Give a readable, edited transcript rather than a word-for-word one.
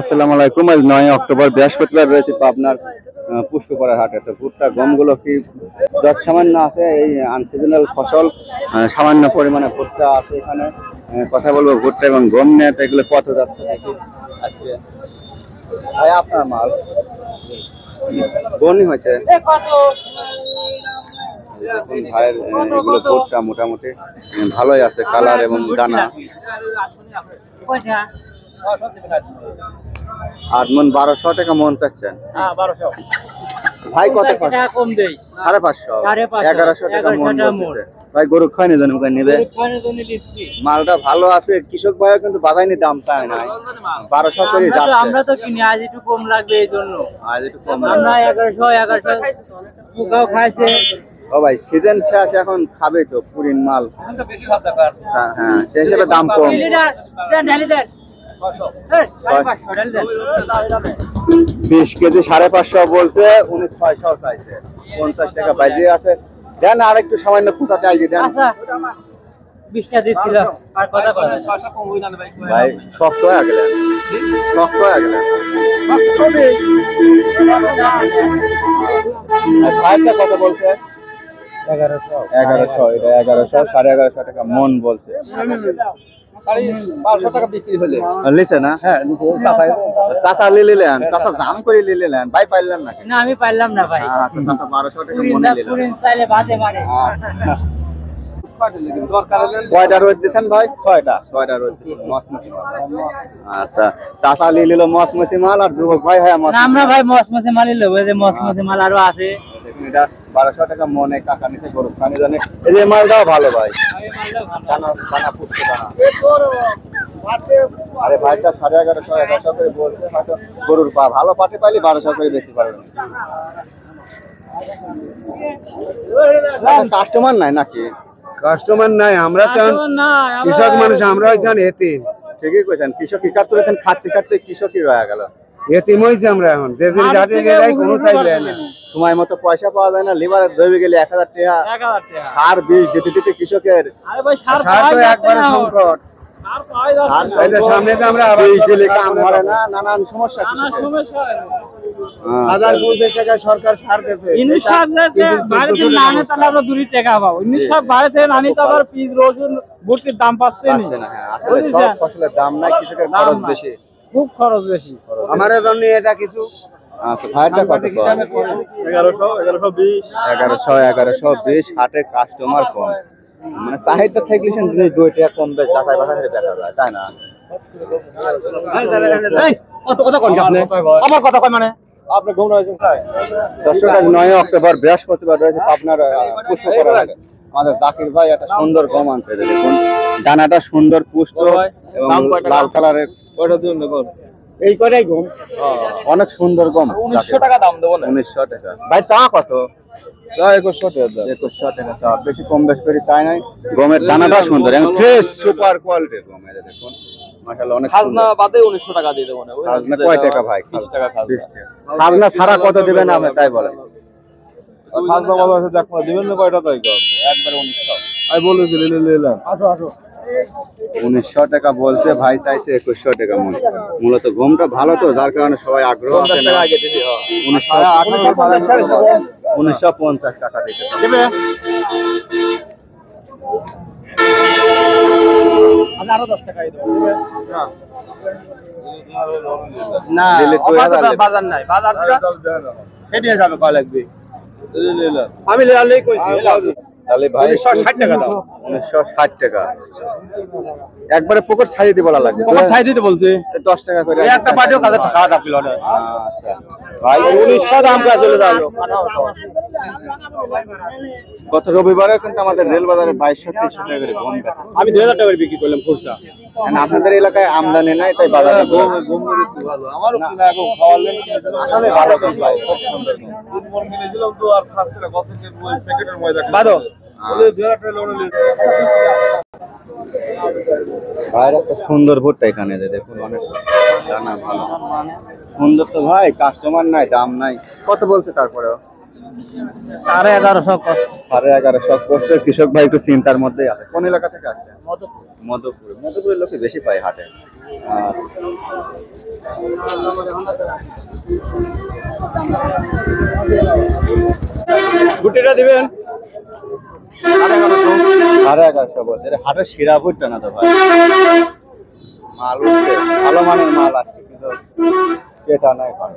আসসালামু আলাইকুম। আজ 9 অক্টোবর বৃহস্পতিবার রয়েছে পাবনার পুষ্পপাড়ার হাটে। তো ভুট্টা গমগুলো কি যত সামান্য আছে, এই আনসিজনাল ফসল সামান্য পরিমাণে ভুট্টা আছে এখানে। কথা বলবো ভুট্টা এবং গম নিয়ে, এগুলো কত যাচ্ছে নাকি আজকে। ভাই আপনার মাল বনি হয়েছে ভাইয়ের, এগুলো ভুট্টা মোটামুটি ভালোই আছে, কালার এবং দানা। 8 মন 1200 টাকা মন চাচ্ছেন? ভাই কত কম দেই? 550 1100 টাকা মন বলতেছে ভাই। গরু খাইনি জানি নিবে, মালটা ভালো আছে। কৃষক ভাইও কিন্তু বাজাইনি দাম চায় না, 1200 করে যাচ্ছে। আমরা তো কিনি, আজ একটু কম লাগবে এই জন্য। আজ একটু কম আমরা 1100 পোকাও খাইছে। ও ভাই সিজন শেষ, এখন খাবে তো পুরিন মাল, এখন তো বেশি ভাব দরকার। হ্যাঁ সেই হিসেবে দাম কম। 20 কেজি 550 বলছে, 19,600 চাইছে, 50 টাকা বাজিয়ে আছে। দেন আর একটু সামান্য খুঁচা চাইছি, দেন 20টা দিচ্ছিল আর কথা বলে 600 কম হই না ভাই। ভাই শক্ত হয়ে গেলেন, শক্ত হয়ে গেলেন। ভাইটা কত বলছে? 1100 এটা 1100 1150 টাকা মন বলছে। 1200 টাকা বিক্রি হলে লিছে না? হ্যাঁ চাচা লিলেন, চাচা দাম করে লিলেন, ভাই পাইলেন না? না আমি পাইলাম না ভাই। চাচা 1200 টাকা মনে নিলেন। পুরিন চাইলে বাদে পারে। কয়টা রোদ দিচ্ছেন ভাই? 6টা রোদ দিচ্ছেন। মসমসি মাল। আচ্ছা চাচা লিল মসমসি মাল, আর যুবক ভাই হয় আমরা ভাই মসমসি মালই লব। এই যে মসমসি মাল আরো আছে, এটা 1200 টাকা মনে কাকা নিতে গরু খানি জানে। এই যে মালটাও ভালো ভাই, দানা দানা ফুটছে দানা। আরে ভাইটা 1150 1100 করে বলছে, হয়তো গরুর ভালো পাটে পাইলে 1200 করে বেশি পারবে। কাস্টমার নাই নাকি? কাস্টমার নাই, আমরা তো কৃষক মানুষ, আমরা হইছেন এতিম। ঠিকই কইছেন, কৃষক একাত্তর খাটতে খাটতে কৃষকই রয়ে গেল, এতিম হইছে আমরা এখন। যে দিন যাতে গেলাই কোনো তাই দেয় না, সময় মতো পয়সা পাওয়া যায় না। লিভার ধরে গেলে 1000 টাকা, সার বীজ দিতে দিতে কৃষকের সার তো একবারে সংকট। সামনে তো আমরা বীজ দিলে কাম ধরে না, নানান সমস্যা। 1050 টাকা সরকার সার দেবে। ভর্তির দাম পাচ্ছে ফসলের দাম নাই, কৃষকের খরচ বেশি, খুব খরচ বেশি। আমার জন্য এটা কিছু। আচ্ছা ভাইটা কত? 1120 হাটে কাস্টমার কম, মানে চাহিদা থাকলে জিনিস 2 টাকা কম বেশ যাচাই বাছাই করে দেখা যায়, তাই না? আমার কথা কয় মানে দর্শক, আজ 9 অক্টোবর বৃহস্পতিবার রয়েছে পাবনার পুষ্পপাড়া হাটে। আমাদের জাকির ভাই একটা সুন্দর গম আনছে, দেখুন দানাটা সুন্দর পুষ্ট এবং লাল কালারের। এই কটাই গম, অনেক সুন্দর গম। 1900 টাকা দাম দেবো না। 1900 টাকা ভাই। চা কত? 2100 টাকা চা, বেশি কম বেশ করে চাই নাই। গমের দানাটা সুন্দর, ফ্রেশ সুপার কোয়ালিটির গম। এই দেখুন মাশাআল্লাহ, অনেক খাজনা বাদে 1900 টাকা দিয়ে দেবো না। খাজনা কয় টাকা ভাই? 20 টাকা খাজনা। খাজনা ছাড়া কত দিবেন আপনি তাই বলেন? খাজনা বলা আছে, দেখো দিবেন না কয়টা তাই কর, একবারে 1900 আমি বলেছি নিলাম। 1900 টাকা বলছে ভাই, চাইছে 2100 টাকা মূল। মূলত গমটা ভালো তো, যার কারণে সবাই আগ্রহ আছে। 1950 টাকা দিতে আরো 10 টাকা দেবো না। বাজার নাই, বাজার সেটি যাবে কয় লাগবে? আমি লেয়ালেই কইছি তাহলে ভাই 1960 টাকা দাও। 1960 টাকা একবারে পকেট ছাড়িয়ে দিয়ে বলা লাগবে। পকেট ছাড়িয়ে দিতে বলছে 10 টাকা করে একটা পাটিও কাজে খাওয়া দাও কিলো। আচ্ছা ভাই 1900 দাম করে চলে যাবে। গত রবিবারে কিন্তু আমাদের রেল বাজারে 2200-2300 টাকা করে গম বেচে। আমি 2000 টাকা করে বিক্রি করলাম খুচরা। কারণ আপনাদের এলাকায় আমদানি নাই, তাই বাজারে গম ভালো। আমারও কিনা এখন খাওয়ালেন আসলে ভালো গম ভাই, খুব সুন্দর গম। দুধ মন কিনেছিলাম তো, আর খাচ্ছে না, কত যে ওই প্যাকেটের ময়দা বাদো বলে 2000 টাকা লোন নিয়ে। ভাইরা তো সুন্দর ভুট্টা এখানে, দেখুন অনেক দানা ভালো সুন্দর। তো ভাই কাস্টমার নাই, দাম নাই, কত বলছে তারপরেও? 1150 করছে। কৃষক ভাই একটু চিন্তার মধ্যেই আছে। কোন এলাকা থেকে আসছে? মধুপুরের লোকে বেশি পায় হাটে। গুটিটা দিবেন 1150 বলছে হাটের শিরা ফুটটা না তো ভাই মাল উঠছে ভালো মানের মাল আসছে কিন্তু ক্রেতা নাই এখন